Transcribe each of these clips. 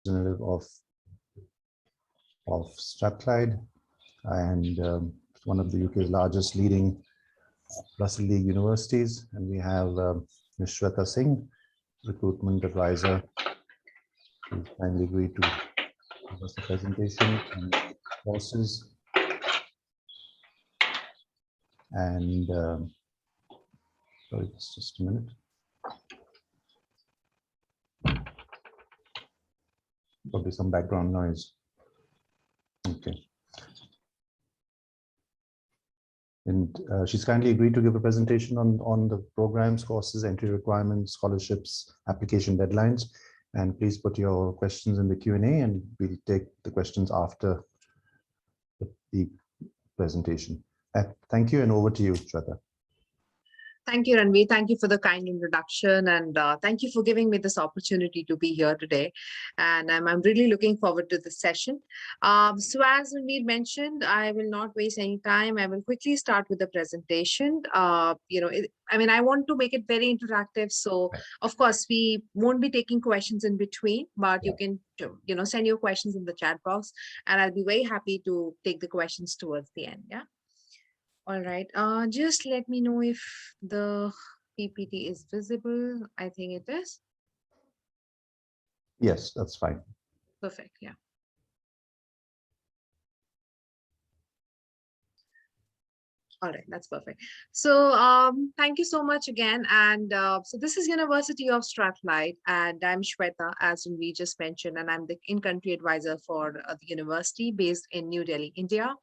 representative of Strathclyde, and one of the UK's largest leading Russell League universities. And we have Ms. Shweta Singh, recruitment advisor, who kindly agreed to give us the presentation on courses. And sorry, just a minute. Probably some background noise. Okay. And she's kindly agreed to give a presentation on the programs, courses, entry requirements, scholarships, application deadlines. And please put your questions in the Q&A, and we'll take the questions after the presentation. Thank you, and over to you, Shweta. Thank you, Ranveer. Thank you for the kind introduction, and thank you for giving me this opportunity to be here today. And I'm really looking forward to this session. So as Ranveer mentioned, I will not waste any time. I will quickly start with the presentation. I want to make it very interactive. So of course, we won't be taking questions in between, but you can, send your questions in the chat box, and I'll be very happy to take the questions towards the end. Yeah. All right, just let me know if the PPT is visible. I think it is. Yes, that's fine. Perfect, yeah. All right, that's perfect. So thank you so much again. And so this is University of Strathclyde, and I'm Shweta, as we just mentioned, and I'm the in-country advisor for the university based in New Delhi, India.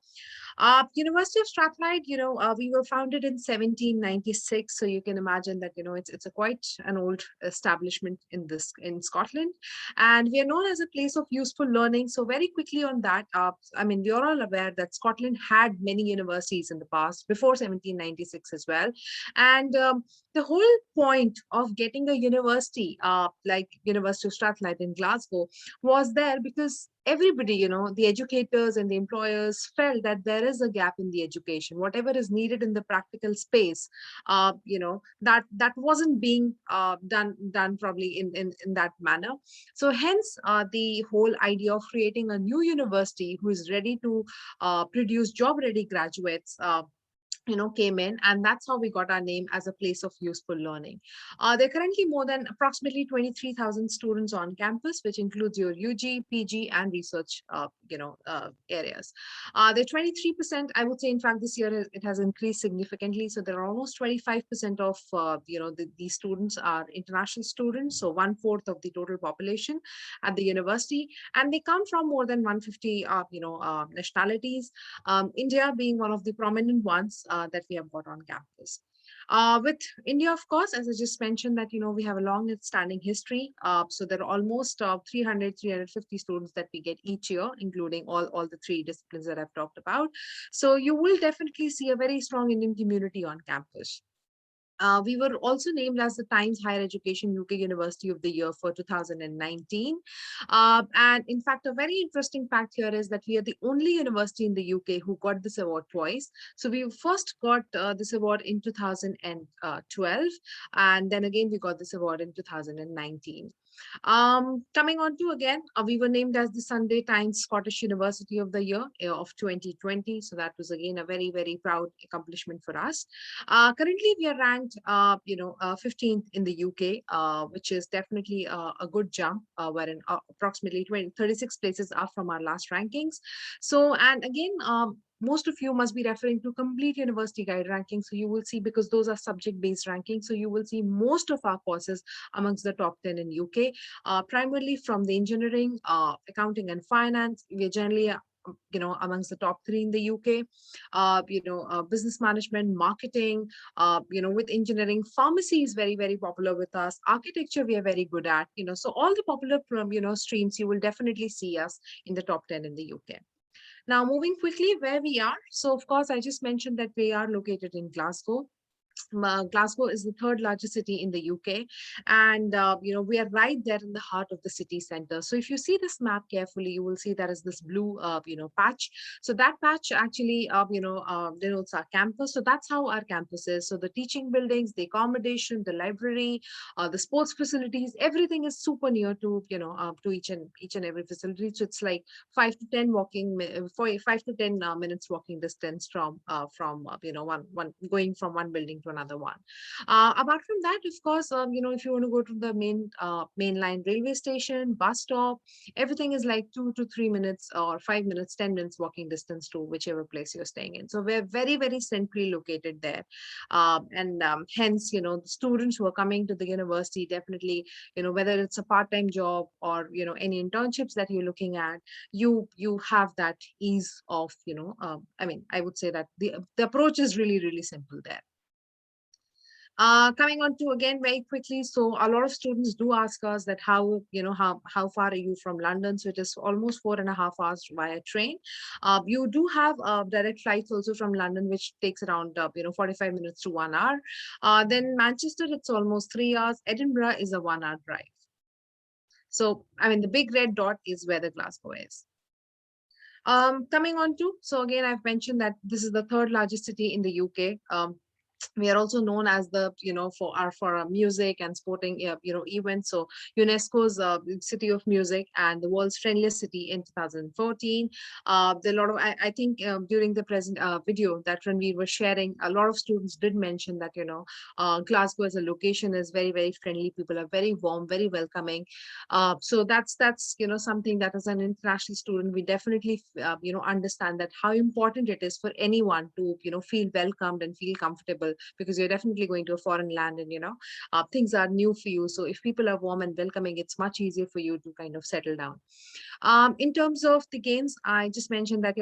University of Strathclyde, we were founded in 1796, so you can imagine that it's a quite an old establishment in Scotland, and we are known as a place of useful learning. So very quickly on that, we're all aware that Scotland had many universities in the past before 1796 as well, and the whole point of getting a university like University of Strathclyde in Glasgow was there because everybody, the educators and the employers felt that there is a gap in the education. Whatever is needed in the practical space, that wasn't being done probably in that manner. So hence the whole idea of creating a new university who is ready to produce job-ready graduates came in, and that's how we got our name as a place of useful learning. There are currently more than approximately 23,000 students on campus, which includes your UG, PG, and research, areas. They're 23%. I would say, in fact, this year it has increased significantly. So there are almost 25% of these students are international students. So 1/4 of the total population at the university, and they come from more than 150 nationalities. India being one of the prominent ones that we have got on campus. With India, of course, as I just mentioned, that we have a long-standing history. So there are almost 350 students that we get each year, including all the three disciplines that I've talked about. So you will definitely see a very strong Indian community on campus. We were also named as the Times Higher Education UK University of the Year for 2019. And in fact, a very interesting fact here is that we are the only university in the UK who got this award twice. So we first got this award in 2012, and then again, we got this award in 2019. Coming on to again, we were named as the Sunday Times Scottish University of the Year of 2020. So that was again a very, very proud accomplishment for us. Currently, we are ranked, 15th in the UK, which is definitely a good jump, wherein approximately 36 places are from our last rankings. So, and again, most of you must be referring to Complete University Guide rankings. So you will see, because those are subject-based rankings, so you will see most of our courses amongst the top 10 in UK, primarily from the engineering, accounting and finance. We're generally amongst the top 3 in the UK, business management, marketing, with engineering. Pharmacy is very, very popular with us. Architecture, we are very good at, so all the popular, streams, you will definitely see us in the top 10 in the UK. Now, moving quickly where we are. So, of course, I just mentioned that we are located in Glasgow. Glasgow is the third largest city in the UK, and we are right there in the heart of the city center. So if you see this map carefully, you will see there is this blue, patch. So that patch actually, denotes our campus. So that's how our campus is. So the teaching buildings, the accommodation, the library, the sports facilities, everything is super near to each and every facility. So it's like 5 to 10 minutes walking distance from one going from one building to another one. Apart from that, of course, if you want to go to the mainline railway station, bus stop, everything is like 2 to 3 minutes or 5 minutes, 10 minutes walking distance to whichever place you're staying in. So we're very, very centrally located there, and hence, the students who are coming to the university definitely, whether it's a part-time job or any internships that you're looking at, you have that ease of I would say that the approach is really, really simple there. Coming on to again very quickly, so a lot of students do ask us that how far are you from London? So it is almost 4.5 hours via train. You do have direct flights also from London, which takes around 45 minutes to 1 hour. Then Manchester, it's almost 3 hours. Edinburgh is a 1 hour drive. So the big red dot is where the Glasgow is. Coming on to, so again, I've mentioned that this is the third largest city in the UK. We are also known as the for our music and sporting events. So UNESCO's city of music and the world's friendliest city in 2014. There are a lot of I think during the present video that when we were sharing, a lot of students did mention that Glasgow as a location is very, very friendly. People are very warm, very welcoming. So that's something that as an international student we definitely understand that how important it is for anyone to feel welcomed and feel comfortable, because you're definitely going to a foreign land and things are new for you. So if people are warm and welcoming, it's much easier for you to kind of settle down. In terms of the games, I just mentioned that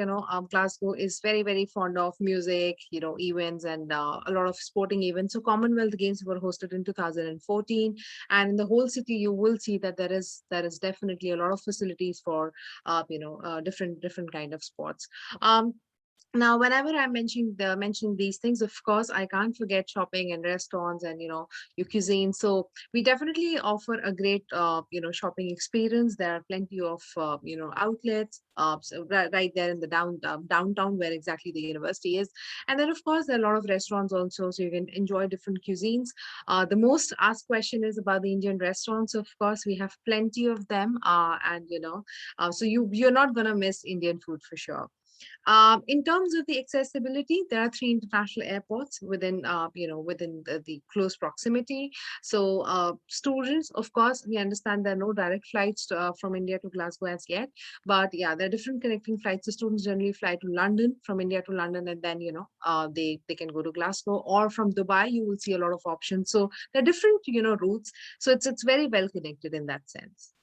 Glasgow is very, very fond of music, events, and a lot of sporting events. So Commonwealth Games were hosted in 2014, and in the whole city you will see that there is definitely a lot of facilities for different kind of sports. Now, whenever I'm mentioning these things, of course, I can't forget shopping and restaurants and your cuisine. So we definitely offer a great shopping experience. There are plenty of outlets right there in the downtown where exactly the university is, and then of course there are a lot of restaurants also, so you can enjoy different cuisines. The most asked question is about the Indian restaurants. Of course, we have plenty of them, and so you're not gonna miss Indian food for sure. In terms of the accessibility, there are 3 international airports within the close proximity. So students, of course, we understand there are no direct flights from India to Glasgow as yet, but yeah, there are different connecting flights. The students generally fly to London, from India to London, and then they can go to Glasgow, or from Dubai. You will see a lot of options. So there are different routes. So it's very well connected in that sense.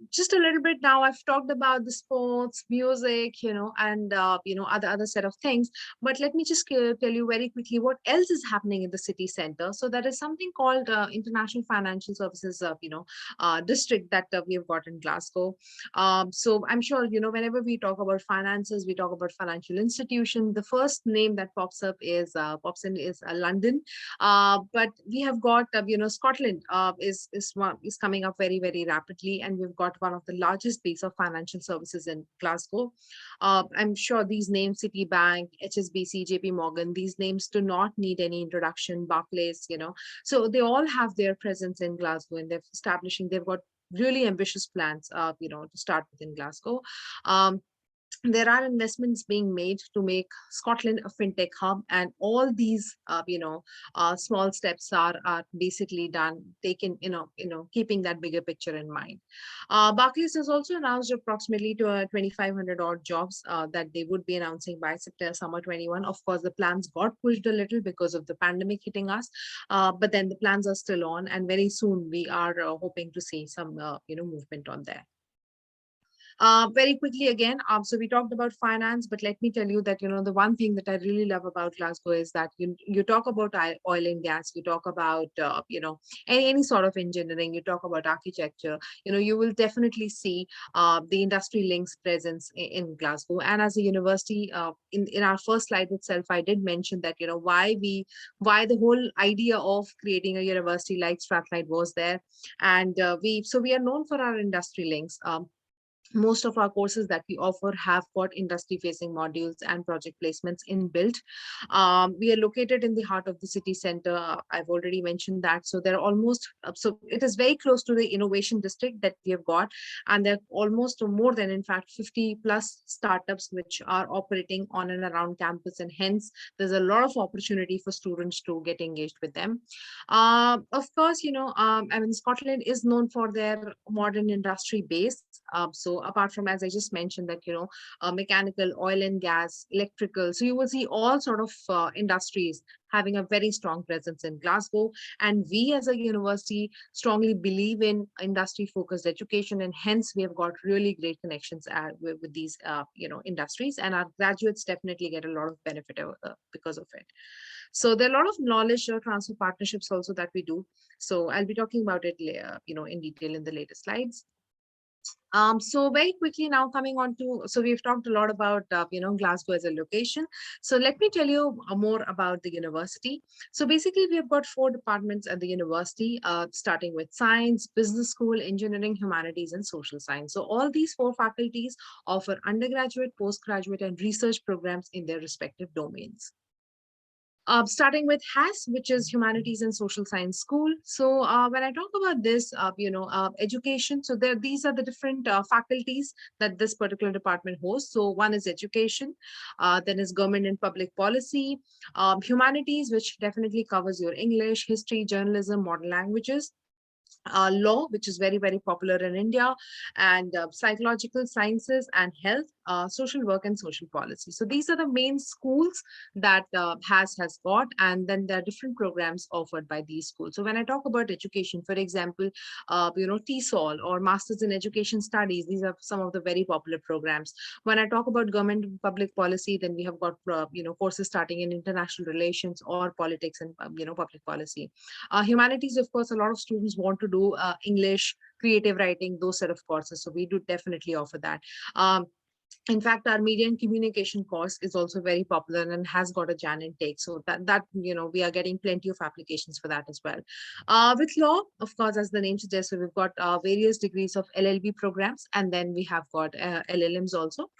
Just a little bit now, I've talked about the sports, music, and other set of things. But let me just tell you very quickly what else is happening in the city center. So there is something called International Financial Services, district that we have got in Glasgow. So I'm sure whenever we talk about finances, we talk about financial institution. The first name that pops in is London, but we have got Scotland is coming up very, very rapidly, and we've got one of the largest base of financial services in Glasgow. I'm sure these names, Citibank, HSBC, JP Morgan, these names do not need any introduction. Barclays, so they all have their presence in Glasgow, and they've got really ambitious plans, to start within Glasgow. There are investments being made to make Scotland a fintech hub, and all these small steps are basically taken keeping that bigger picture in mind. Barclays has also announced approximately to 2,500 odd jobs that they would be announcing by September summer 21. Of course, the plans got pushed a little because of the pandemic hitting us, but then the plans are still on, and very soon we are hoping to see some movement on there. Very quickly again, so we talked about finance, but let me tell you that, the one thing that I really love about Glasgow is that you talk about oil and gas, you talk about, any sort of engineering, you talk about architecture, you will definitely see the industry links presence in Glasgow. And as a university, in our first slide itself, I did mention that, why the whole idea of creating a university like Strathclyde was there. And we are known for our industry links. Most of our courses that we offer have got industry facing modules and project placements inbuilt. We are located in the heart of the city center. I've already mentioned that. So they're almost, so it is very close to the innovation district that we have got. And there are almost more than, in fact, 50 plus startups which are operating on and around campus. And hence, there's a lot of opportunity for students to get engaged with them. Of course, I mean, Scotland is known for their modern industry base. So apart from, as I just mentioned, that, mechanical, oil and gas, electrical. So you will see all sort of industries having a very strong presence in Glasgow. And we as a university strongly believe in industry focused education. And hence we have got really great connections with these, industries. And our graduates definitely get a lot of benefit because of it. So there are a lot of knowledge transfer partnerships also that we do. So I'll be talking about it, in detail in the later slides. So very quickly now coming on to, so we've talked a lot about, Glasgow as a location. So let me tell you more about the university. So basically we have got 4 departments at the university, starting with science, business school, engineering, humanities, and social science. So all these 4 faculties offer undergraduate, postgraduate, and research programs in their respective domains. Starting with HAS, which is Humanities and Social Science School. So when I talk about this, education, so these are the different faculties that this particular department hosts. So one is education, then is government and public policy, humanities, which definitely covers your English, history, journalism, modern languages, law, which is very, very popular in India, and psychological sciences and health, social work and social policy. So these are the main schools that has got, and then there are different programs offered by these schools. So when I talk about education, for example, TESOL or Masters in Education Studies, these are some of the very popular programs. When I talk about government and public policy, then we have got courses starting in international relations or politics and public policy. Humanities, of course, a lot of students want to do English, creative writing, those set of courses. So we do definitely offer that. In fact, our media and communication course is also very popular and has got a Jan intake. So that we are getting plenty of applications for that as well. With law, of course, as the name suggests, so we've got various degrees of LLB programs, and then we have got LLMs also.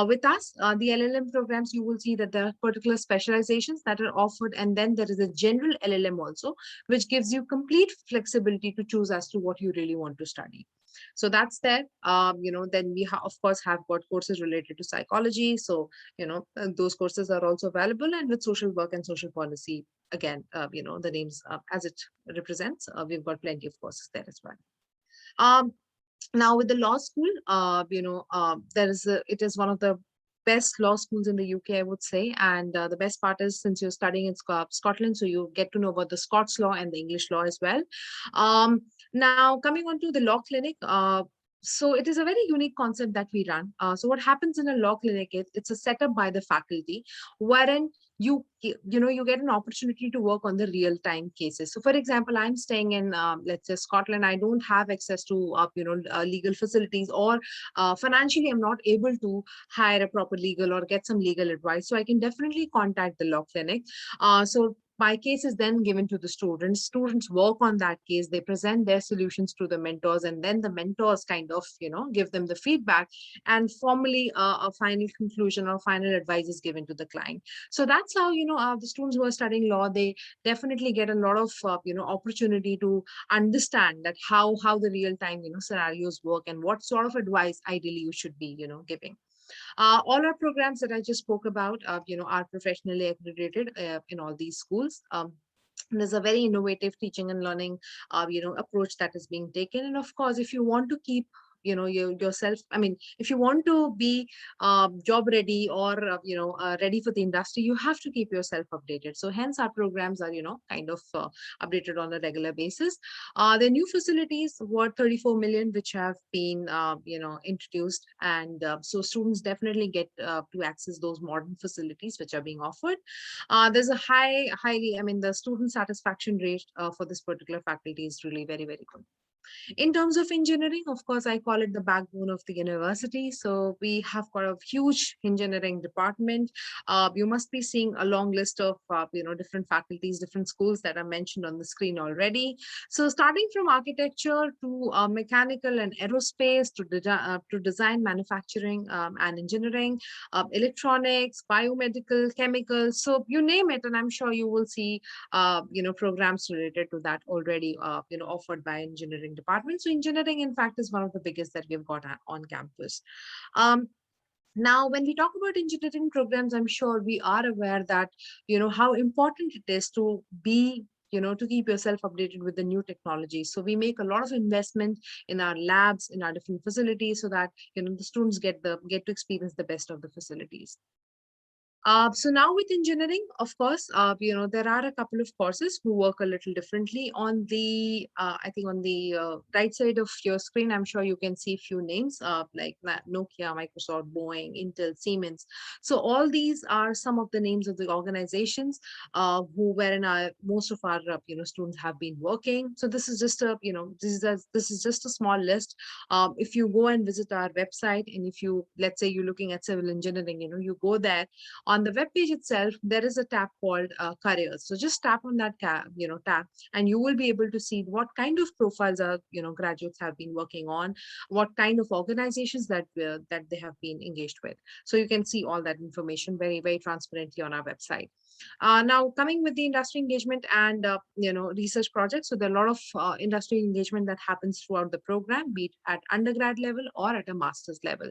With us, the LLM programs, you will see that there are particular specializations that are offered, and then there is a general LLM also, which gives you complete flexibility to choose as to what you really want to study. So that's there. Then we of course have got courses related to psychology. So, those courses are also available. And with social work and social policy, again, the names as it represents, we've got plenty of courses there as well. Now with the law school, it is one of the best law schools in the UK, I would say. And the best part is, since you're studying in Scotland, so you get to know about the Scots law and the English law as well. Now, coming on to the law clinic, so it is a very unique concept that we run. So what happens in a law clinic is it's a setup by the faculty, wherein you get an opportunity to work on the real time cases. So for example, I'm staying in let's say Scotland. I don't have access to legal facilities, or financially I'm not able to hire a proper legal or get some legal advice. So I can definitely contact the law clinic. So my case is then given to the students. Students work on that case. They present their solutions to the mentors, and then the mentors kind of, give them the feedback, and formally a final conclusion or final advice is given to the client. So that's how, the students who are studying law, they definitely get a lot of, opportunity to understand that how the real time, scenarios work, and what sort of advice ideally you should be, giving. All our programs that I just spoke about, are professionally accredited in all these schools. There's a very innovative teaching and learning, approach that is being taken. And of course, if you want to keep yourself. I mean, if you want to be job ready or ready for the industry, you have to keep yourself updated. So hence our programs are kind of updated on a regular basis. The new facilities were 34 million, which have been introduced, and so students definitely get to access those modern facilities which are being offered. There's a highly, I mean, the student satisfaction rate for this particular faculty is really very, very good. In terms of engineering, of course, I call it the backbone of the university. So we have got a huge engineering department. You must be seeing a long list of different faculties, different schools that are mentioned on the screen already. So starting from architecture to mechanical and aerospace to design, manufacturing and engineering, electronics, biomedical, chemicals. So you name it, and I'm sure you will see programs related to that already offered by engineering department. So engineering, in fact, is one of the biggest that we've got on campus. Now, when we talk about engineering programs, I'm sure we are aware that, how important it is to be, to keep yourself updated with the new technology. So we make a lot of investment in our labs, in our different facilities, so that, the students get to experience the best of the facilities. So now with engineering, of course, there are a couple of courses who work a little differently. On the, I think on the right side of your screen, I'm sure you can see a few names like Nokia, Microsoft, Boeing, Intel, Siemens. So all these are some of the names of the organizations wherein most of our students have been working. So this is just a, this is just a small list. If you go and visit our website, and if you, let's say you're looking at civil engineering, you go there. On the web page itself, there is a tab called careers. So just tap on that tab, and you will be able to see what kind of profiles are, graduates have been working on, what kind of organizations that they have been engaged with. So you can see all that information very, very transparently on our website. Now, coming with the industry engagement and research projects, so there are a lot of industry engagement that happens throughout the program, be it at undergrad level or at a master's level.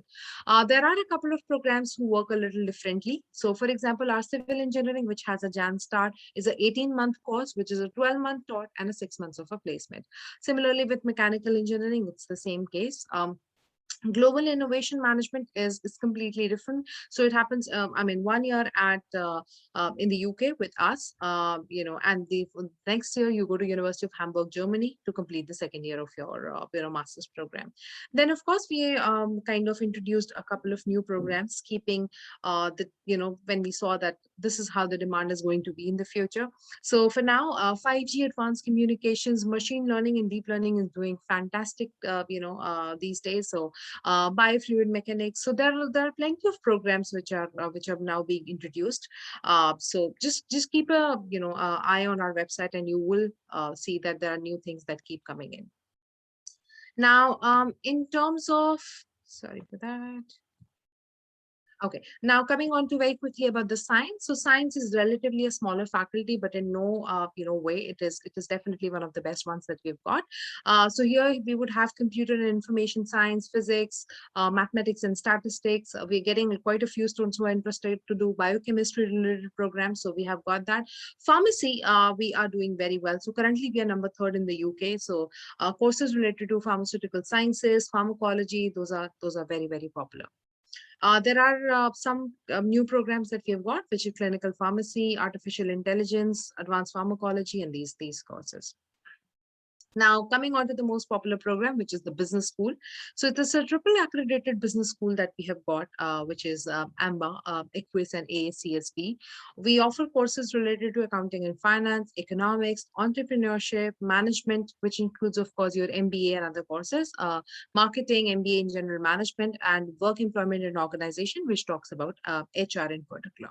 There are a couple of programs who work a little differently. So, for example, our civil engineering, which has a Jan start, is an 18-month course, which is a 12-month taught and a 6 months of a placement. Similarly, with mechanical engineering, it's the same case. Global innovation management is completely different. So it happens, 1 year at in the UK with us, and the next year you go to University of Hamburg, Germany, to complete the second year of your master's program. Then, of course, we kind of introduced a couple of new programs, keeping when we saw that this is how the demand is going to be in the future. So for now, 5G advanced communications, machine learning and deep learning is doing fantastic, these days. So biofluid mechanics. So there are plenty of programs which are now being introduced. So just keep a eye on our website, and you will see that there are new things that keep coming in. Now, in terms of, sorry for that. Okay, now coming on to very quickly about the science. So science is relatively a smaller faculty, but in no way it is definitely one of the best ones that we've got. So here we would have computer and information science, physics, mathematics and statistics. We're getting quite a few students who are interested to do biochemistry related programs. So we have got that. Pharmacy, we are doing very well. So currently we are number 3rd in the UK. So courses related to pharmaceutical sciences, pharmacology, those are very, very popular. There are some new programs that we have got, which is clinical pharmacy, artificial intelligence, advanced pharmacology, and these courses. Now, coming on to the most popular program, which is the business school. So it's a triple accredited business school that we have got, which is AMBA, EQUIS, and AACSB. We offer courses related to accounting and finance, economics, entrepreneurship, management, which includes, of course, your MBA and other courses, marketing, MBA in general management, and work employment and organization, which talks about HR in particular.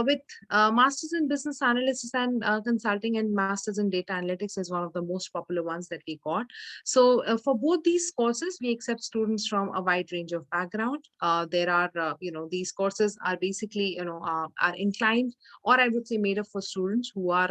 With Masters in Business Analysis and Consulting, and Masters in Data Analytics is one of the most popular ones that we got. So for both these courses, we accept students from a wide range of background. There are, these courses are basically, are inclined, or I would say made up for students who are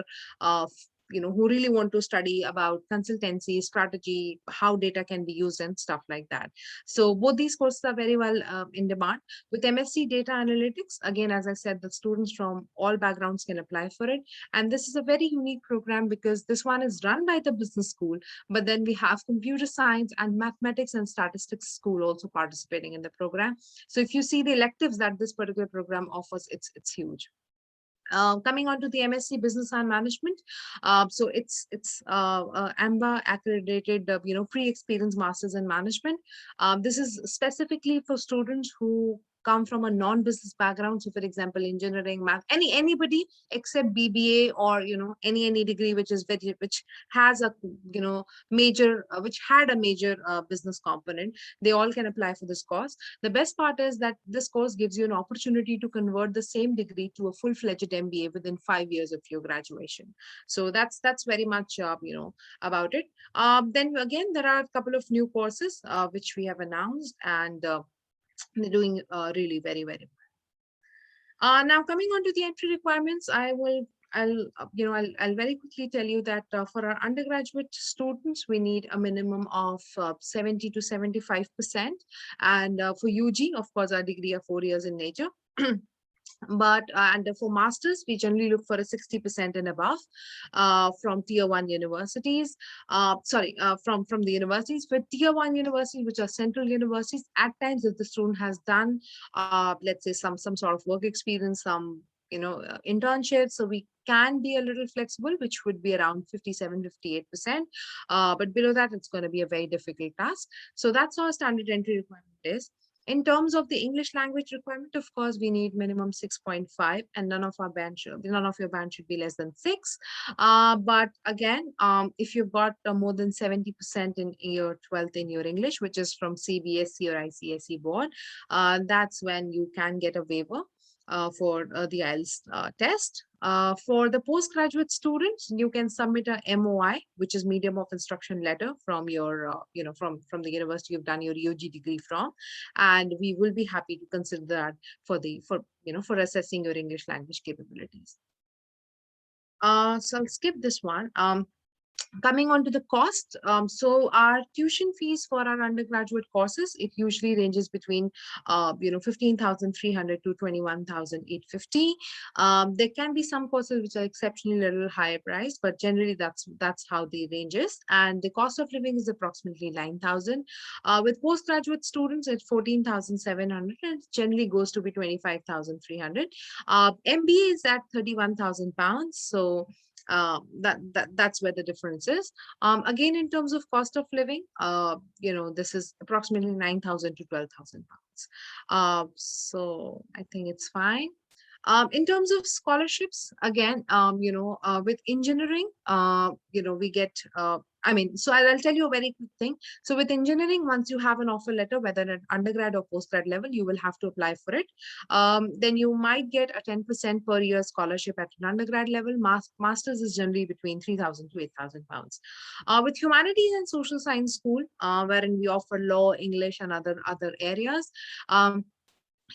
who really want to study about consultancy, strategy, how data can be used and stuff like that. So both these courses are very well in demand. With MSc Data Analytics, again, as I said, the students from all backgrounds can apply for it. And this is a very unique program because this one is run by the business school, but then we have computer science and mathematics and statistics school also participating in the program. So if you see the electives that this particular program offers, it's huge. Coming on to the MSc Business and Management, so it's AMBA accredited, pre-experience Masters in Management. This is specifically for students who come from a non-business background. So, for example, engineering, math, anybody except BBA or any degree which has a major which had a major business component. They all can apply for this course. The best part is that this course gives you an opportunity to convert the same degree to a full-fledged MBA within 5 years of your graduation. So that's very much about it. Then again, there are a couple of new courses which we have announced, and they're doing really very well. Now coming on to the entry requirements, I'll very quickly tell you that for our undergraduate students, we need a minimum of 70 to 75%. And for UG, of course, our degree are 4 years in nature. But and for masters, we generally look for a 60% and above from tier 1 universities. From the universities. For tier 1 universities, which are central universities, at times if the student has done let's say some sort of work experience, some internships, so we can be a little flexible, which would be around 57-58%. But below that, it's going to be a very difficult task. So that's our standard entry requirement is. In terms of the English language requirement, of course, we need minimum 6.5, and none of your band should be less than 6. But again, if you've got more than 70% in your 12th in your English, which is from CBSE or ICSE board, that's when you can get a waiver for the IELTS test. For the postgraduate students, you can submit a MOI, which is medium of instruction letter from your, from the university you've done your UG degree from, and we will be happy to consider that for assessing your English language capabilities. So I'll skip this one. Coming on to the cost, so our tuition fees for our undergraduate courses, it usually ranges between 15,300 to 21,850. There can be some courses which are exceptionally little higher priced, but generally that's how the range is. And the cost of living is approximately 9,000. With postgraduate students, it's 14,700, and generally goes to be 25,300. MBA is at 31,000 pounds. So that's where the difference is. Again, in terms of cost of living, this is approximately 9,000 to 12,000 pounds. So I think it's fine. In terms of scholarships, again, with engineering, we get, so I'll tell you a very quick thing. So with engineering, once you have an offer letter, whether at undergrad or postgrad level, you will have to apply for it. Then you might get a 10% per year scholarship at an undergrad level. Masters is generally between 3,000 to 8,000 pounds. With humanities and social science school, wherein we offer law, English, and other areas,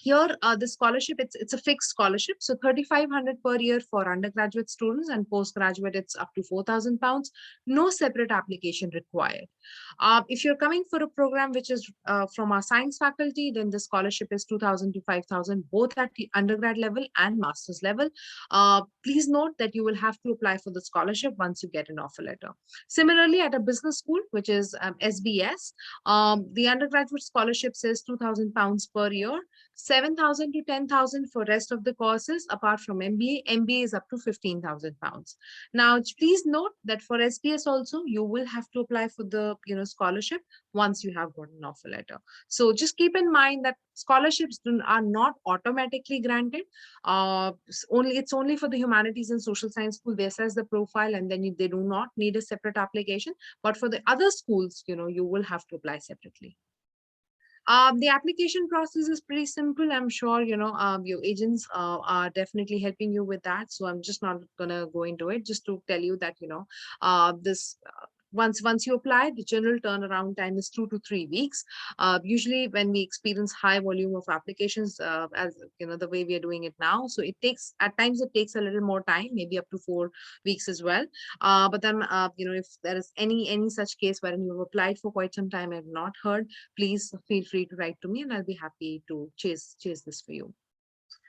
here, the scholarship, it's a fixed scholarship. So 3,500 per year for undergraduate students, and postgraduate, it's up to 4,000 pounds. No separate application required. If you're coming for a program which is from our science faculty, then the scholarship is 2,000 to 5,000, both at the undergrad level and master's level. Please note that you will have to apply for the scholarship once you get an offer letter. Similarly, at a business school, which is SBS, the undergraduate scholarship says 2,000 pounds per year. 7,000 to 10,000 for rest of the courses. Apart from MBA, MBA is up to 15,000 pounds. Now, please note that for SBS also, you will have to apply for the scholarship once you have got an offer letter. So just keep in mind that scholarships are not automatically granted. It's only for the humanities and social science school. They assess the profile, and then they do not need a separate application. But for the other schools, you will have to apply separately. The application process is pretty simple. I'm sure, your agents are definitely helping you with that. So I'm just not going to go into it, just to tell you that, this once you apply, the general turnaround time is 2 to 3 weeks. Usually when we experience high volume of applications, as you know, the way we are doing it now, so it takes, at times it takes a little more time, maybe up to 4 weeks as well. But then, if there is any such case wherein you've applied for quite some time and have not heard, please feel free to write to me and I'll be happy to chase this for you.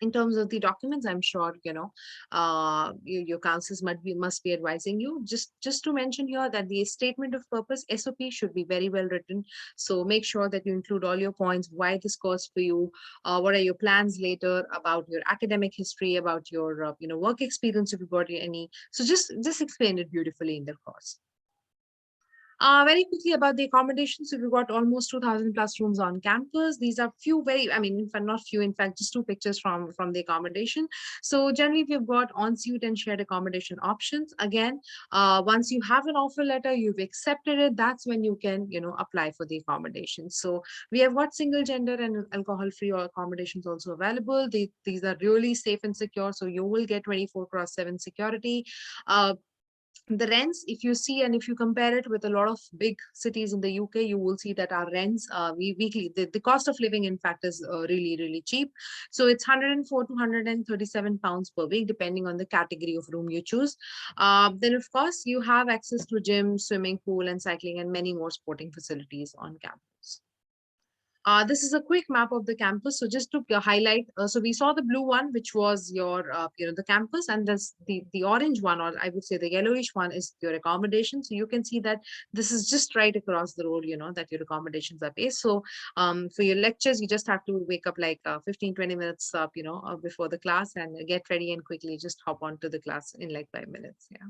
In terms of the documents, I'm sure your councils must be advising you. Just to mention here that the statement of purpose SOP should be very well written. So make sure that you include all your points, why this course for you, what are your plans later, about your academic history, about your work experience if you've got any. So just explain it beautifully in the course. Very quickly about the accommodation. So we've got almost 2,000 plus rooms on campus. These are few very, I mean, in fact, not few, in fact, just two pictures from the accommodation. So generally we've got ensuite and shared accommodation options. Again, once you have an offer letter, you've accepted it, that's when you can, apply for the accommodation. So we have got single gender and alcohol-free accommodations also available. These are really safe and secure. So you will get 24/7 security. The rents, if you see and if you compare it with a lot of big cities in the UK, you will see that our rents, weekly, the cost of living, in fact, is really, really cheap. So it's 104 to 137 pounds per week, depending on the category of room you choose. Then, of course, you have access to gym, swimming pool, and cycling, and many more sporting facilities on campus. This is a quick map of the campus. So just to highlight, so we saw the blue one, which was your, the campus, and this the orange one, or I would say the yellowish one, is your accommodation. So you can see that this is just right across the road, that your accommodations are based. So for your lectures, you just have to wake up like 15-20 minutes up, before the class and get ready and quickly just hop onto the class in like 5 minutes. Yeah.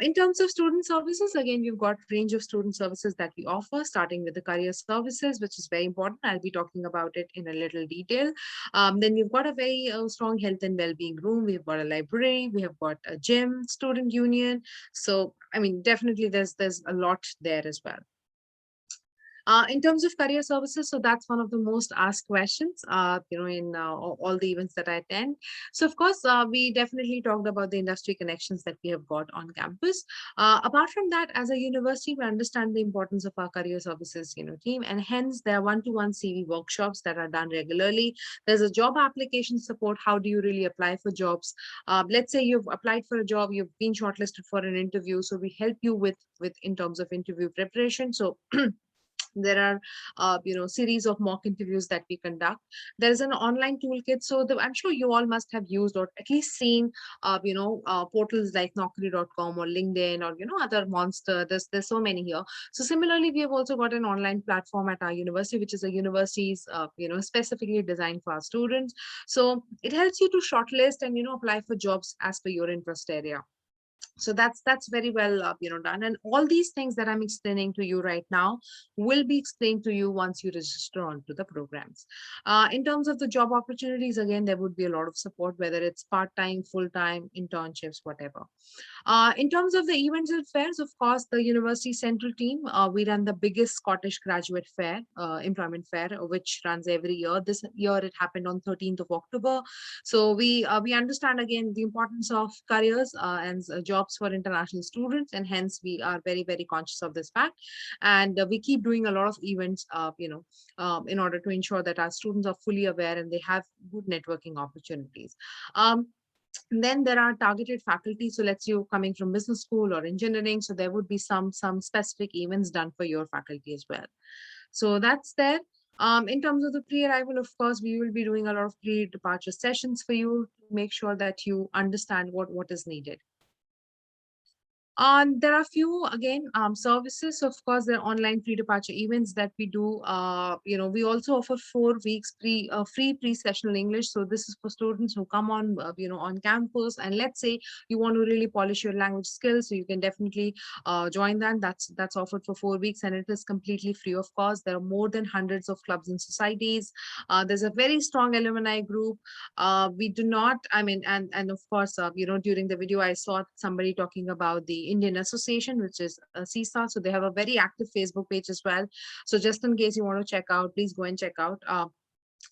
In terms of student services, again, we've got range of student services that we offer, starting with the career services, which is very important. I'll be talking about it in a little detail. Then we've got a very strong health and well-being room. We've got a library. We have got a gym, student union. So, I mean, definitely there's a lot there as well. In terms of career services, so that's one of the most asked questions, in all the events that I attend. So, of course, we definitely talked about the industry connections that we have got on campus. Apart from that, as a university, we understand the importance of our career services, team, and hence there are one-to-one CV workshops that are done regularly. There's a job application support. How do you really apply for jobs? Let's say you've applied for a job, you've been shortlisted for an interview, so we help you with in terms of interview preparation. So there are series of mock interviews that we conduct. There is an online toolkit, so I'm sure you all must have used or at least seen portals like naukri.com or LinkedIn or other monster. There's so many here. So similarly, we have also got an online platform at our university, which is a university's specifically designed for our students. So it helps you to shortlist and apply for jobs as per your interest area. So that's very well done, and all these things that I'm explaining to you right now will be explained to you once you register onto the programs. In terms of the job opportunities, again, there would be a lot of support, whether it's part-time, full-time, internships, whatever. In terms of the events and fairs, of course, the university central team, we run the biggest Scottish graduate fair, employment fair, which runs every year. This year it happened on 13th of October. So we understand again the importance of careers and jobs for international students, and hence we are very, very conscious of this fact. And we keep doing a lot of events, in order to ensure that our students are fully aware and they have good networking opportunities. Then there are targeted faculty. So let's you coming from business school or engineering. So there would be some specific events done for your faculty as well. So that's there. In terms of the pre-arrival, of course, we will be doing a lot of pre-departure sessions for you to make sure that you understand what is needed. There are few, again, services. Of course, there are online pre-departure events that we do. We also offer 4 weeks free pre-sessional English. So this is for students who come on, on campus. And let's say you want to really polish your language skills, so you can definitely join that. That's offered for 4 weeks, and it is completely free of cost. There are more than hundreds of clubs and societies. There's a very strong alumni group. We do not, and of course, during the video, I saw somebody talking about the Indian Association, which is CISA. So they have a very active Facebook page as well. So just in case you want to check out, please go and check out.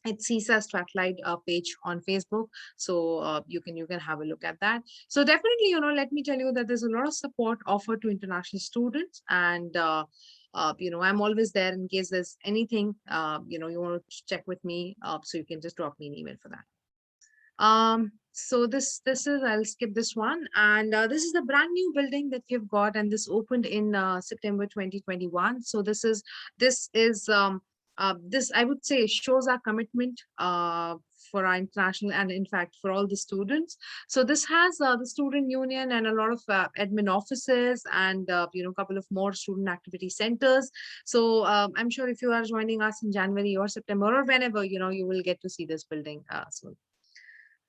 It's CSA Strathclyde page on Facebook. So you can have a look at that. So definitely, let me tell you that there's a lot of support offered to international students, and I'm always there in case there's anything you want to check with me. So you can just drop me an email for that. So this is, I'll skip this one, and this is the brand new building that we've got, and this opened in September 2021. So this, I would say, shows our commitment for our international, and in fact for all the students. So this has the student union and a lot of admin offices, and a couple of more student activity centers. So I'm sure if you are joining us in January or September or whenever, you will get to see this building soon.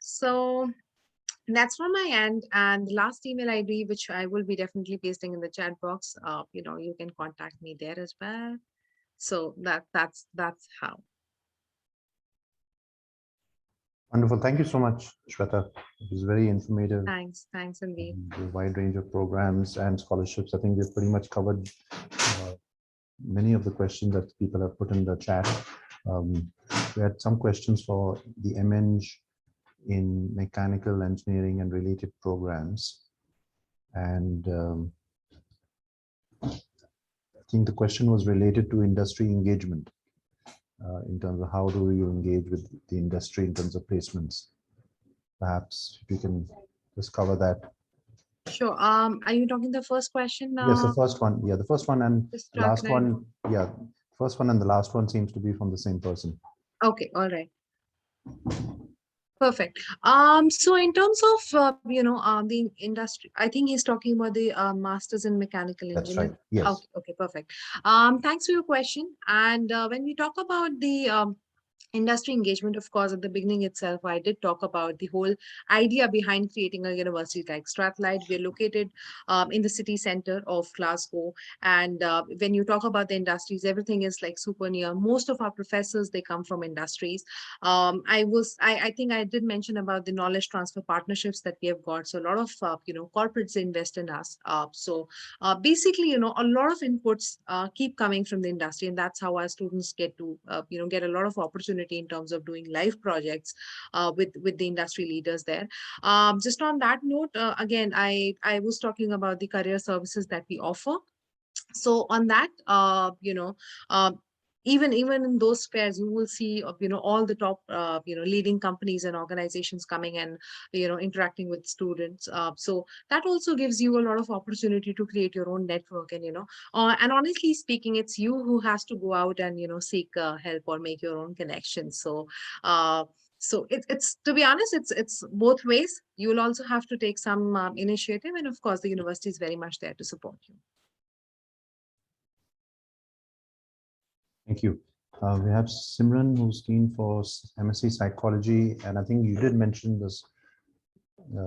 So that's from my end. And the last email ID, which I will be definitely pasting in the chat box, you can contact me there as well. So that's how. Wonderful. Thank you so much, Shweta. It was very informative. Thanks, Anvi. A wide range of programs and scholarships. I think we've pretty much covered many of the questions that people have put in the chat. We had some questions for the MEng in mechanical engineering and related programs. And I think the question was related to industry engagement in terms of how do you engage with the industry in terms of placements. Perhaps if you can just cover that. Sure. Are you talking the first question? Yes, the first one. Yeah, the first one and the last one. Yeah, first one and the last one seems to be from the same person. Okay, all right. Perfect. So in terms of the industry, I think he's talking about the masters in mechanical engineering. That's right. Yes. Okay, perfect. Thanks for your question. And when we talk about the industry engagement, of course, at the beginning itself, I did talk about the whole idea behind creating a university like Strathclyde. We're located in the city center of Glasgow. And when you talk about the industries, everything is like super near. Most of our professors, they come from industries. I think I did mention about the knowledge transfer partnerships that we have got. So a lot of, corporates invest in us. Basically, a lot of inputs keep coming from the industry, and that's how our students get to, get a lot of opportunity in terms of doing live projects with the industry leaders there. Just on that note, again, I was talking about the career services that we offer. So on that, even in those fairs, you will see all the top leading companies and organizations coming and interacting with students. So that also gives you a lot of opportunity to create your own network, and honestly speaking, it's you who has to go out and seek help or make your own connections. So it's to be honest, it's both ways. You will also have to take some initiative, and of course the university is very much there to support you. Thank you. We have Simran, who's keen for MSc Psychology, and I think you did mention this,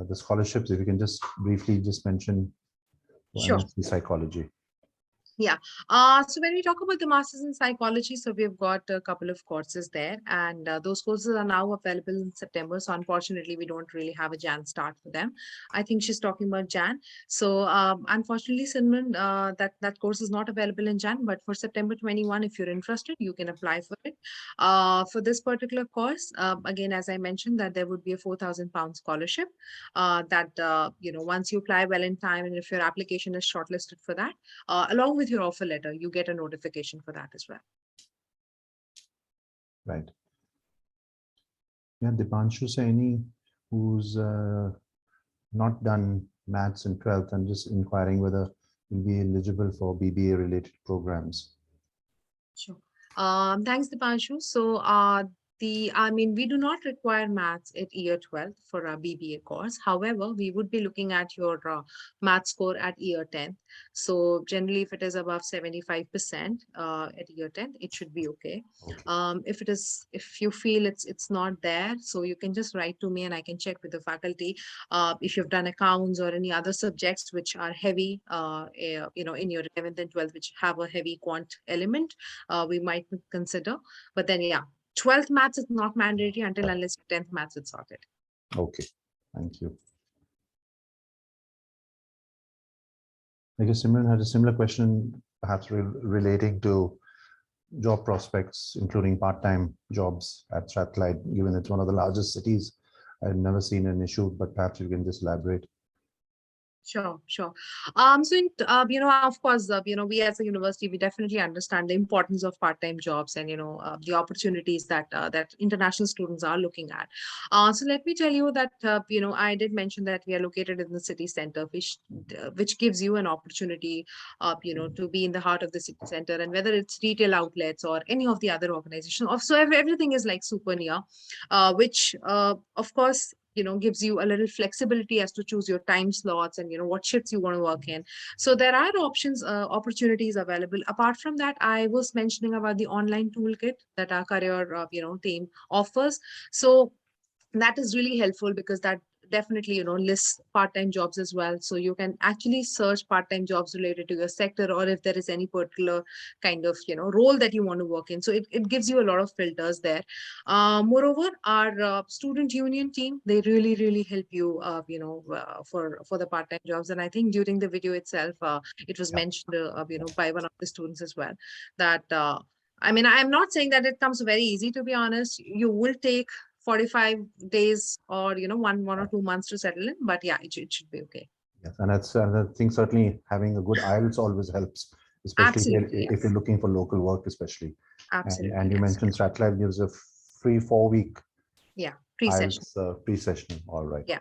the scholarships. If you can just briefly just mention Sure. MSc Psychology. Yeah. So when we talk about the Masters in Psychology, so we've got a couple of courses there, and those courses are now available in September. So unfortunately, we don't really have a Jan start for them. I think she's talking about Jan. So unfortunately, Simran, that course is not available in Jan, but for September 21, if you're interested, you can apply for it. For this particular course, again, as I mentioned, that there would be a £4,000 scholarship that, once you apply well in time, and if your application is shortlisted for that, along with your offer letter, you get a notification for that as well. Right. Yeah, Dipanshu Saini, who's not done maths in 12th and just inquiring whether he'll be eligible for BBA related programs. Sure. Thanks, Dipanshu. So we do not require maths at year 12 for a BBA course. However, we would be looking at your math score at year 10. So generally, if it is above 75% at year 10, it should be okay. If you feel it's not there, so you can just write to me and I can check with the faculty. If you've done accounts or any other subjects which are heavy, in your 11th and 12th, which have a heavy quant element, we might consider. But then, yeah, 12th maths is not mandatory until unless 10th maths is sorted. Okay, thank you. I guess Simran had a similar question, perhaps relating to job prospects, including part-time jobs at Strathclyde, given it's one of the largest cities? I've never seen an issue, but perhaps you can just elaborate. Sure, sure. So, of course, we as a university, we definitely understand the importance of part-time jobs and, the opportunities that that international students are looking at. So let me tell you that, I did mention that we are located in the city center, which gives you an opportunity, to be in the heart of the city center, and whether it's retail outlets or any of the other organizations. So everything is like super near, which, of course, gives you a little flexibility as to choose your time slots and what shifts you want to work in. So there are opportunities available. Apart from that, I was mentioning about the online toolkit that our career team offers. So that is really helpful because that definitely lists part-time jobs as well, so you can actually search part-time jobs related to your sector, or if there is any particular kind of role that you want to work in. So it gives you a lot of filters there. Moreover, our student union team, they really help you for the part-time jobs. And I think during the video itself, it was Yeah. mentioned by one of the students as well, that I mean, I'm not saying that it comes very easy, to be honest. You will take 45 days or one or 2 months to settle in, but yeah, it should be okay. Yes, and that's I think certainly having a good IELTS always helps, especially Absolutely, if yes. you're looking for local work, especially. Absolutely, And you yes. mentioned Strathclyde gives a free 4-week Yeah, pre-session. IELTS pre-session. All right. Yeah.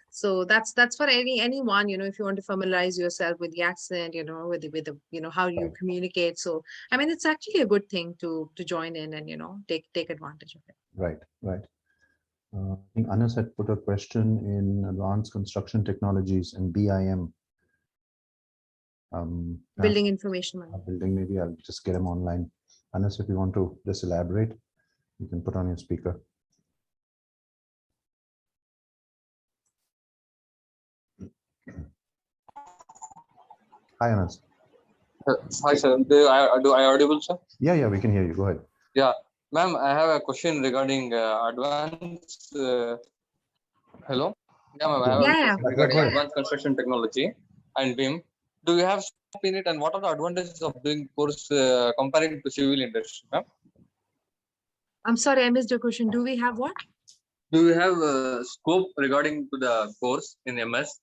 So that's for anyone, if you want to familiarize yourself with the accent, with the how you Right. communicate. So I mean, it's actually a good thing to join in and take advantage of it. Right. I think Anas had put a question in advanced construction technologies and BIM. Building information management. Building, maybe I'll just get him online. Anas, if you want to just elaborate, you can put on your speaker. Hi, Anas. Hi, sir. Do I audible, sir? Yeah, we can hear you. Go ahead. Yeah, ma'am, I have a question regarding advanced. Hello. Yeah, ma'am, I have a question regarding advanced construction technology and BIM. Do you have scope in it, and what are the advantages of doing course comparing to civil industry, ma'am? I'm sorry, I missed your question. Do we have what? Do you have scope regarding to the course in MS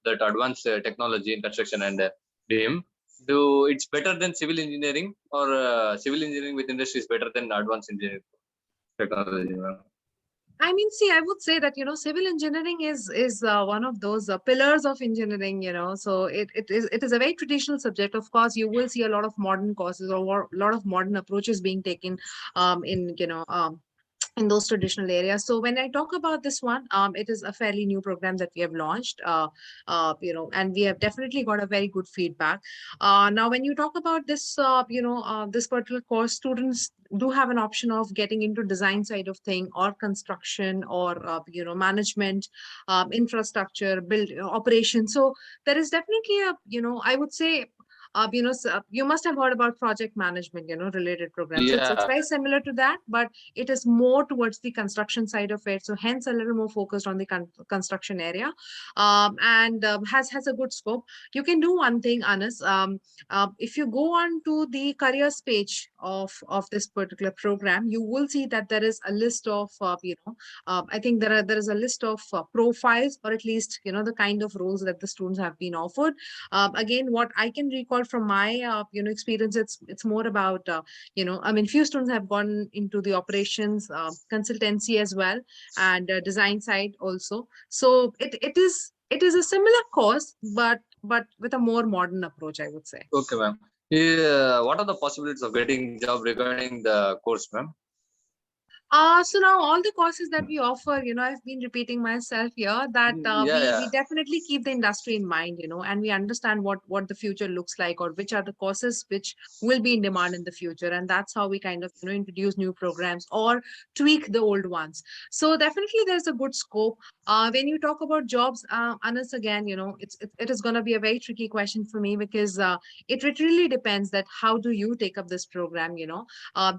that advanced technology in construction and BIM? Do it's better than civil engineering, or civil engineering with industry is better than advanced engineering technology? I mean, see, I would say that, civil engineering is one of those pillars of engineering, so it is a very traditional subject. Of course, you will see a lot of modern courses or a lot of modern approaches being taken in those traditional areas. So when I talk about this one, it is a fairly new program that we have launched, and we have definitely got a very good feedback. Now, when you talk about this, this particular course, students do have an option of getting into design side of thing, or construction, or management, infrastructure, build, operation. So there is definitely I would say, you must have heard about project management, related programs. Yeah. It's very similar to that, but it is more towards the construction side of it. So hence a little more focused on the construction area, and has a good scope. You can do one thing, Anas. If you go on to the careers page of this particular program, you will see that there is a list of, I think there is a list of profiles, or at least, the kind of roles that the students have been offered. Again, what I can recall from my experience, it's more about I mean, few students have gone into the operations, consultancy as well, and design side also. So it is a similar course, but with a more modern approach, I would say. Okay, ma'am. What are the possibilities of getting job regarding the course, ma'am? So now all the courses that we offer, I've been repeating myself here, that we definitely keep the industry in mind, and we understand what the future looks like, or which are the courses which will be in demand in the future. And that's how we kind of, introduce new programs or tweak the old ones. So definitely there's a good scope. When you talk about jobs, Anas, again, it is going to be a very tricky question for me, because it really depends that how do you take up this program,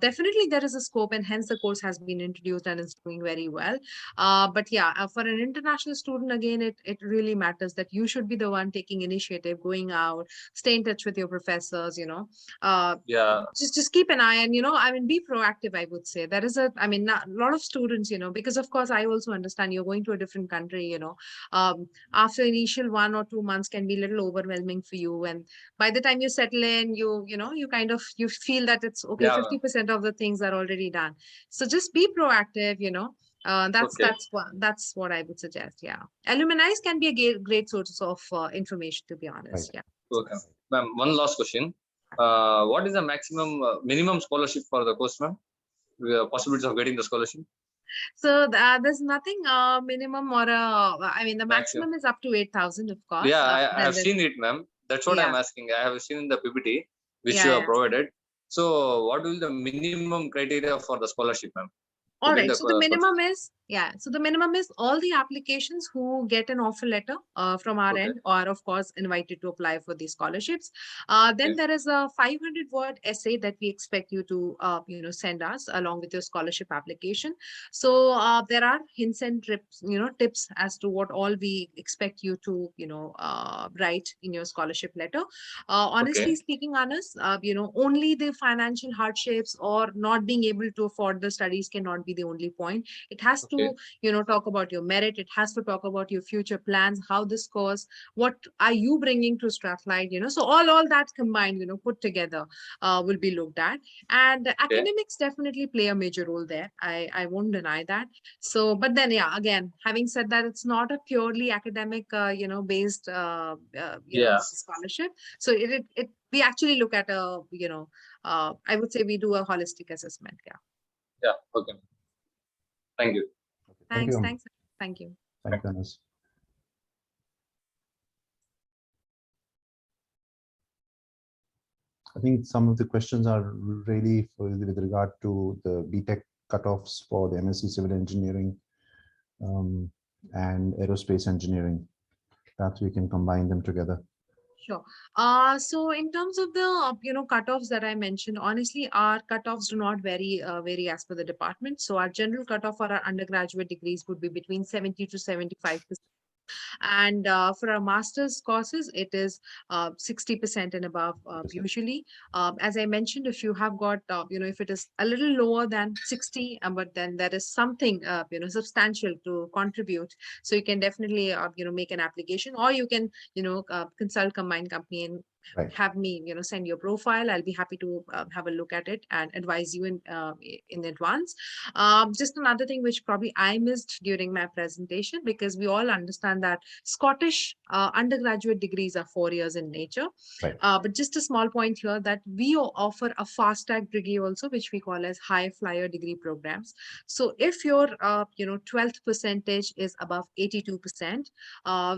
definitely there is a scope, and hence the course has been introduced and is doing very well. But yeah, for an international student, again, it really matters that you should be the one taking initiative, going out, stay in touch with your professors, Yeah. just keep an eye and, I mean, be proactive, I would say. There is a lot of students, because of course, I also understand you're going to a different country, after initial 1 or 2 months can be a little overwhelming for you. And by the time you settle in, you kind of, you feel that it's okay, Yeah, ma'am. 50% of the things are already done. So just be proactive, Okay. that's what I would suggest. Yeah. Alumni can be a great source of information, to be honest. Right. Yeah. Okay. Ma'am, one last question. What is the maximum minimum scholarship for the course, ma'am? Possibilities of getting the scholarship? So there's nothing minimum or I mean, the maximum is up to 8,000, of course. Yeah, I Then have there's- seen it, ma'am. That's what I'm Yeah. asking. I have seen in the PPT which Yeah, you have yeah. provided. So, what will the minimum criteria for the scholarship, ma'am? All get right. the So the minimum is, so the minimum is all the applications who get an offer letter from our Okay. end are, of course, invited to apply for these scholarships. Then Okay. there is a 500-word essay that we expect you to, send us along with your scholarship application. So there are hints and tips as to what all we expect you to, write in your scholarship letter. Honestly Okay. speaking, Anas, only the financial hardships or not being able to afford the studies cannot be the only point. It has Okay. to, talk about your merit. It has to talk about your future plans, how this course, what are you bringing to Strathclyde, so all that combined, put together will be looked at. And academics definitely play a major role there. I won't deny that. So, but then, yeah, again, having said that, it's not a purely academic, based, scholarship. So we actually look at I would say we do a holistic assessment. Yeah. Yeah. Okay. Thank you. Thank you. Thanks. Thank you. Thank you, Anas. I think some of the questions are really with regard to the BTech cutoffs for the MSc Civil Engineering and Aerospace Engineering. Perhaps we can combine them together. Sure. So in terms of the cutoffs that I mentioned, honestly, our cutoffs do not vary as per the department. So our general cutoff for our undergraduate degrees would be between 70 to 75%. And for our master's courses, it is 60% and above usually. As I mentioned, if you have got, if it is a little lower than 60, but then there is something, substantial to contribute. So you can definitely, make an application, or you can, consult Combined Company and have me, send your profile. I'll be happy to have a look at it and advise you in advance. Just another thing which probably I missed during my presentation, because we all understand that Scottish undergraduate degrees are 4 years in nature. But just a small point here that we offer a fast track degree also, which we call as high flyer degree programs. So if your 12th percentage is above 82%,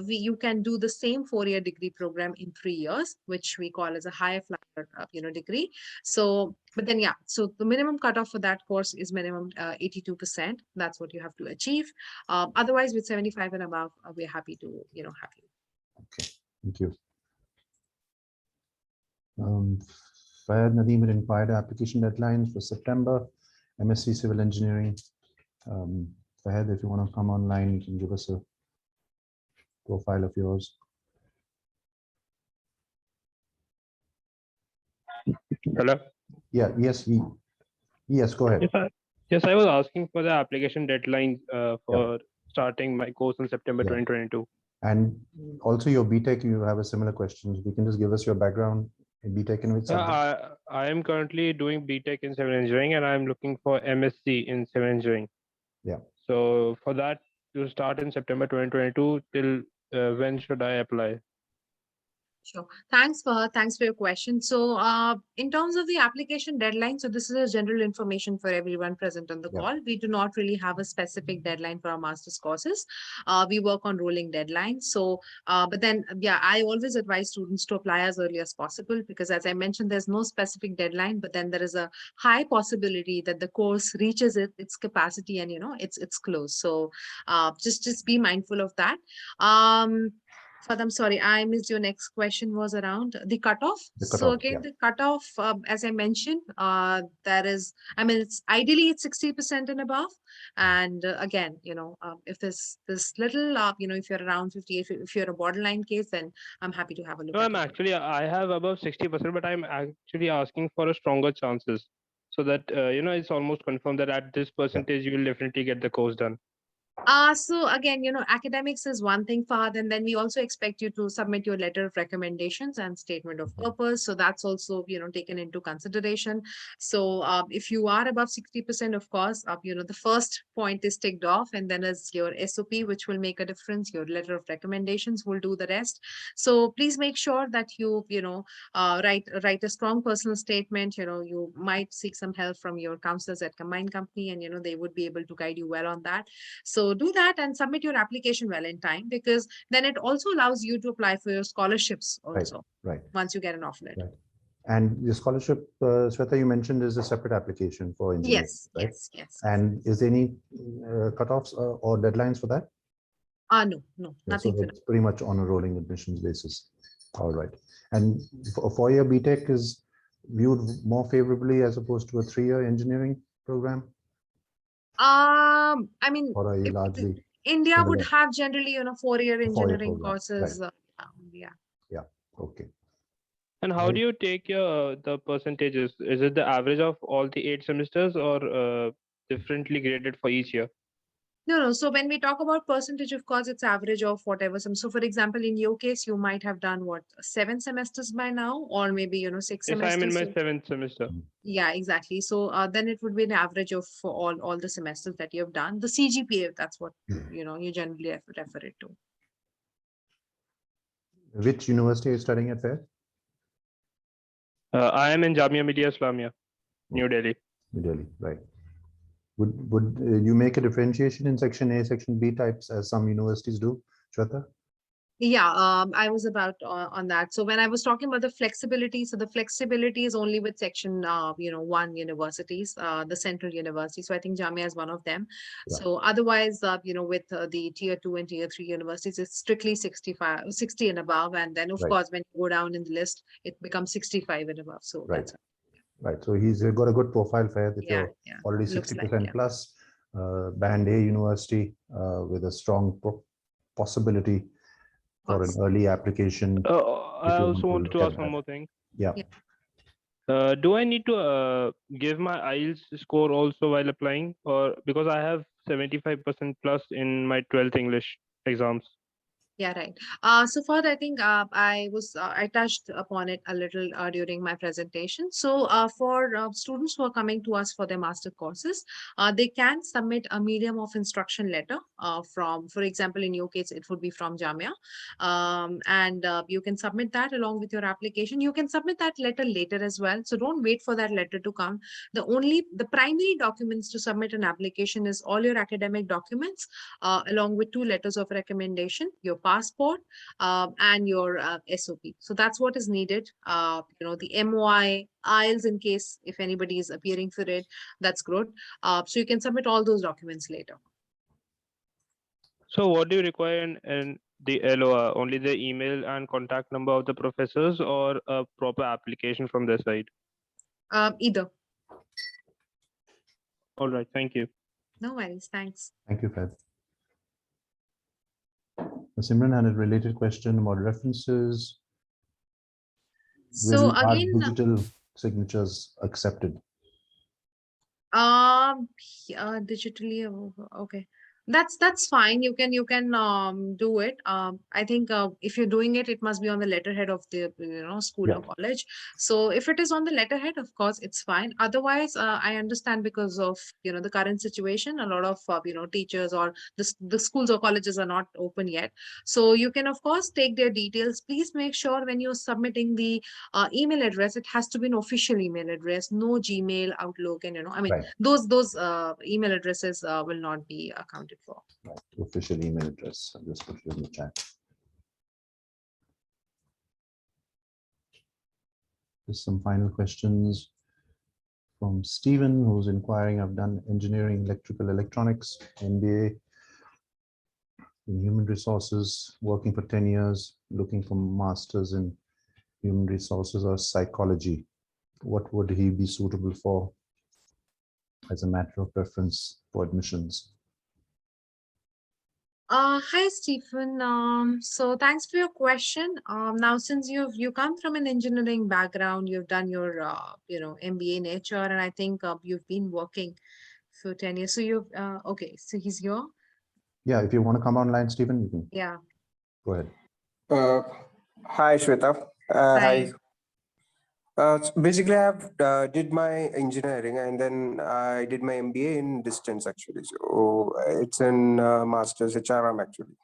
you can do the same 4-year degree program in 3 years, which we call as a high flyer degree. So, but then so the minimum cutoff for that course is minimum 82%. That's what you have to achieve. Otherwise, with 75 and above, we're happy to have you. Okay, thank you. Fayed Nadeem inquired application deadlines for September, MSc Civil Engineering. Fayed, if you want to come online, you can give us a profile of yours. Hello. Yeah. Yes. Yes. Go ahead. Yes, I was asking for the application deadline for starting my course in September 2022. And also your BTech, you have a similar question. You can just give us your background in BTech in which subject? I am currently doing BTech in civil engineering, and I'm looking for MSc in civil engineering. Yeah. So for that to start in September 2022, till when should I apply? Sure. Thanks for your question. So in terms of the application deadline, so this is a general information for everyone present on the call. We do not really have a specific deadline for our master's courses. We work on rolling deadlines. So, but then, I always advise students to apply as early as possible, because as I mentioned, there's no specific deadline, but then there is a high possibility that the course reaches its capacity and, it's closed. So just be mindful of that. I'm sorry, I missed your next question was around the cutoff. The So cutoff, again, yeah. the cutoff, as I mentioned, that is, I mean, it's ideally it's 60% and above. And again, if this little, if you're around 50, if you're a borderline case, then I'm happy to have a look No, at I'm it. actually, I have above 60%, but I'm actually asking for a stronger chances so that, it's almost confirmed that at this percentage, you will definitely get the course done. So again, academics is one thing, Fahad, and then we also expect you to submit your letter of recommendations and statement of purpose. So that's also, taken into consideration. So if you are above 60%, of course, the first point is ticked off, and then is your SOP, which will make a difference. Your letter of recommendations will do the rest. So please make sure that you, write a strong personal statement. You might seek some help from your counselors at Combined Company, and, they would be able to guide you well on that. So do that and submit your application well in time, because then it also allows you to apply for your scholarships also. Right. Once you get an offer letter. Right. And the scholarship, Shweta, you mentioned is a separate application for engineering, Yes, right? yes. And is there any cutoffs or deadlines for that? No, Yeah, nothing. so it's pretty much on a rolling admissions basis. All right. And a 4-year BTech is viewed more favorably as opposed to a 3-year engineering program? I mean, Or are you if largely India would similar? have generally, 4-year 4-year engineering program, courses. right. Yeah. Yeah, okay. And how do you take the percentages? Is it the average of all the 8 semesters or differently graded for each year? No. So when we talk about percentage, of course, it's average of whatever. So for example, in your case, you might have done 7 semesters by now, or maybe, 6 Yes, I'm in semesters. my 7th semester. Yeah, exactly. So then it would be an average of all the semesters that you have done. The CGPA, that's what, you generally refer it to. Which university are you studying at FAIR? I am in Jamia Millia Islamia, New Delhi. New Delhi, right. Would you make a differentiation in section A, section B types as some universities do, Shweta? Yeah, I was about on that. So when I was talking about the flexibility, so the flexibility is only with section, 1 universities, the central university. So I think Jamia is one of them. Yeah. So otherwise, with the tier 2 and tier 3 universities, it's strictly 60 and above. And then of Right. course, when you go down in the list, it becomes 65 and above. So Right. that's Right. So he's got a good profile, FAIR. If you're already looks 60% like, plus, band A university with a strong possibility for an early application. I also wanted to ask one more thing. Yeah. Do I need to give my IELTS score also while applying, or because I have 75% plus in my 12th English exams? Yeah, right. So far, I think I touched upon it a little during my presentation. So for students who are coming to us for their master courses, they can submit a medium of instruction letter from, for example, in your case, it would be from Jamia. And you can submit that along with your application. You can submit that letter later as well. So don't wait for that letter to come. The primary documents to submit an application is all your academic documents, along with 2 letters of recommendation, your passport, and your SOP. So that's what is needed. The MOI, IELTS, in case if anybody is appearing for it, that's good. So you can submit all those documents later. So what do you require in the LOA? Only the email and contact number of the professors, or a proper application from their side? Either. All right. Thank you. No worries. Thanks. Thank you, Fed. Simran had a related question about references. So Are again, digital signatures accepted? digitally, okay. That's fine. You can do it. I think if you're doing it, it must be on the letterhead of the school or college. So if it is on the letterhead, of course, it's fine. Otherwise, I understand because of the current situation, a lot of teachers or the schools or colleges are not open yet. So you can of course take their details. Please make sure when you're submitting the email address, it has to be an official email address, no Gmail, Outlook, and I mean those email addresses will not be accounted for. Right. Official email address. I'll just put it in the chat. Just some final questions from Stephen, who's inquiring. I've done engineering, electrical, electronics, MBA. in human resources, working for 10 years, looking for masters in human resources or psychology. What would he be suitable for as a matter of preference for admissions? Hi, Stephen. So thanks for your question. Now, since you come from an engineering background, you've done your MBA in HR, and I think you've been working for 10 years. So you've okay. So he's here. Yeah, if you want to come online, Stephen, you can. Yeah. Go ahead. Hi, Shweta. Hi. Basically, I've did my engineering and then I did my MBA in distance actually. So it's in master's HRM actually.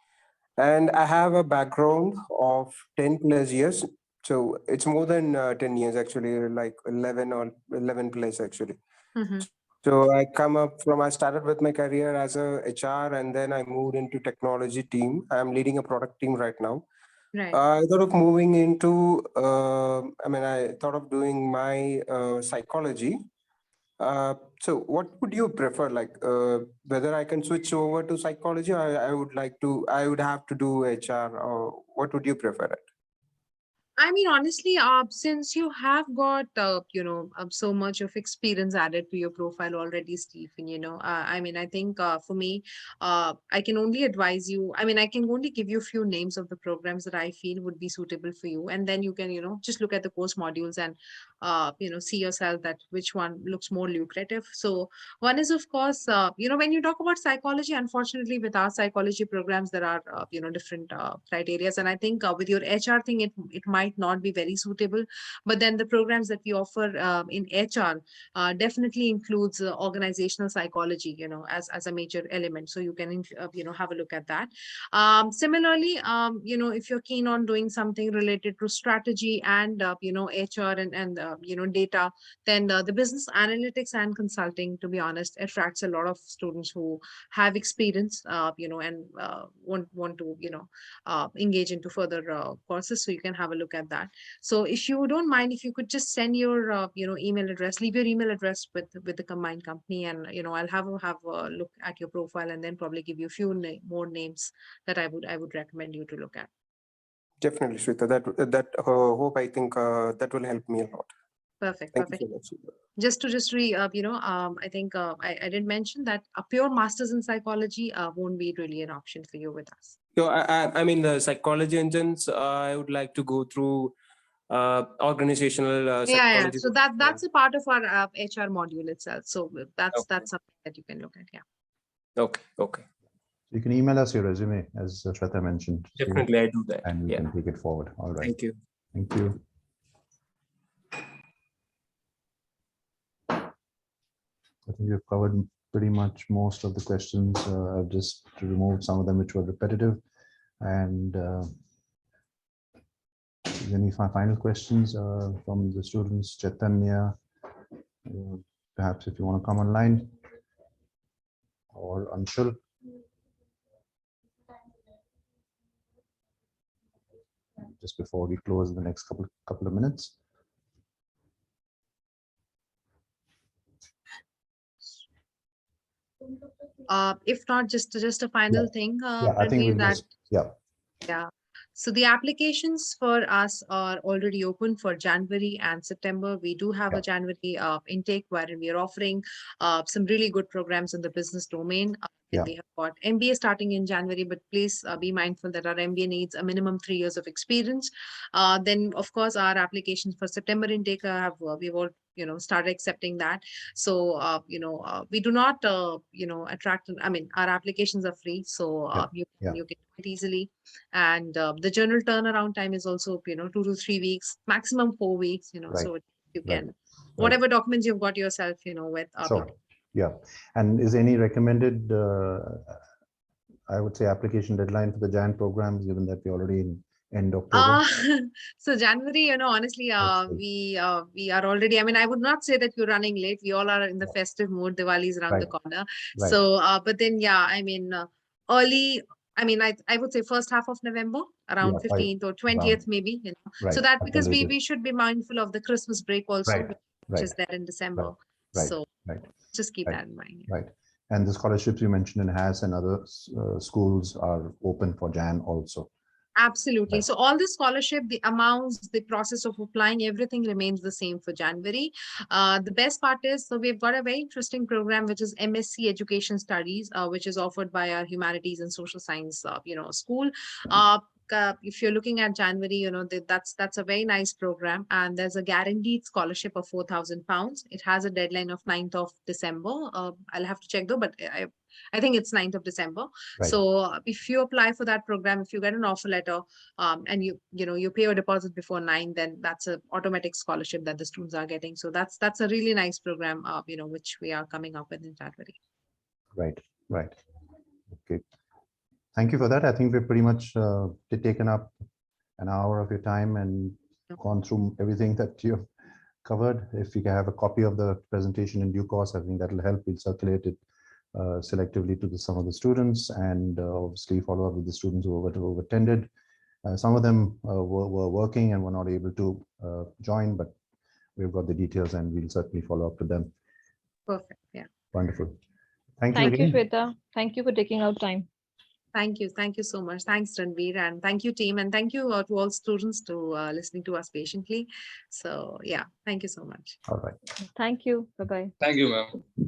And I have a background of 10 plus years. So it's more than 10 years actually, like 11 or 11 plus actually. Mm-hmm. So I started with my career as a HR and then I moved into technology team. I'm leading a product team right now. Right. I thought of moving into, I thought of doing my psychology. So what would you prefer? Like whether I can switch over to psychology or I would have to do HR, or what would you prefer? I mean, honestly, since you have got, so much of experience added to your profile already, Stephen, I mean, I think for me, I can only advise you. I mean, I can only give you a few names of the programs that I feel would be suitable for you. And then you can, just look at the course modules and, see yourself that which one looks more lucrative. So one is, of course, when you talk about psychology, unfortunately, with our psychology programs, there are, different criteria. And I think with your HR thing, it might not be very suitable, but then the programs that we offer in HR definitely includes organizational psychology, as a major element. So you can, have a look at that. Similarly, if you're keen on doing something related to strategy and, HR and data, then the business analytics and consulting, to be honest, attracts a lot of students who have experience, and want to, engage into further courses. So you can have a look at that. So if you don't mind, if you could just send your, email address, leave your email address with the combined company, and, I'll have a look at your profile and then probably give you a few more names that I would recommend you to look at. Definitely, Shweta. That hope I think that will help me a lot. Perfect. Thank Perfect. you so much, Shweta. Just to I think I did mention that a pure master's in psychology won't be really an option for you with us. So I mean the psychology engines. I would like to go through organizational psychology. So that's a part of our HR module itself. So that's something that you can look at. Yeah. Okay. You can email us your resume, as Shweta mentioned. Definitely, I do that. And we can take it forward. All right. Thank you. Thank you. I think we've covered pretty much most of the questions. I've just removed some of them which were repetitive. And any final questions from the students? Chaitanya, perhaps if you want to come online, or Anshul. Just before we close in the next couple of minutes. If not, just a final thing. I think we'll just, Yeah. So the applications for us are already open for January and September. We do have a January intake wherein we are offering some really good programs in the business domain. And we have got MBA starting in January, but please be mindful that our MBA needs a minimum 3 years of experience. Then, of course, our applications for September intake we've all started accepting that. So we do not attract. I mean, our applications are free, so you can do it easily. And the general turnaround time is also 2 to 3 weeks, maximum 4 weeks. So you can whatever documents you've got yourself with. Yeah. And is any recommended, I would say, application deadline for the Jan programs, given that we're already in end October? So January, honestly, we are already, I mean, I would not say that you're running late. We all are in the festive mood. Diwali is around the corner. So, but then, I mean, early, I mean, I would say first half of November, around 15th or 20th, maybe, So that, because we should be mindful of the Christmas break also, which is there in December. So just keep that in mind. Right. And the scholarships you mentioned in HAS and other schools are open for Jan also. Absolutely. Right. So all the scholarship, the amounts, the process of applying, everything remains the same for January. The best part is, so we've got a very interesting program, which is MSc Education Studies, which is offered by our Humanities and Social Science, school. If you're looking at January, that's a very nice program, and there's a guaranteed scholarship of £4,000. It has a deadline of 9th of December. I'll have to check though, but I think it's 9th of December. Right. So if you apply for that program, if you get an offer letter, and you pay your deposit before 9, then that's an automatic scholarship that the students are getting. So that's a really nice program, which we are coming up with in January. Right, right. Okay. Thank you for that. I think we've pretty much taken up an hour of your time and gone through everything that you've covered. If you can have a copy of the presentation in due course, I think that will help. We'll circulate it selectively to some of the students, and obviously follow up with the students who have attended. Some of them were working and were not able to join, but we've got the details and we'll certainly follow up with them. Perfect. Yeah. Wonderful. Thank you Thank you, again. Shweta. Thank you for taking out time. Thank you. Thank you so much. Thanks, Ranveer. And thank you, team. And thank you to all students to listening to us patiently. So yeah, thank you so much. All right. Thank you. Bye-bye. Thank you, ma'am.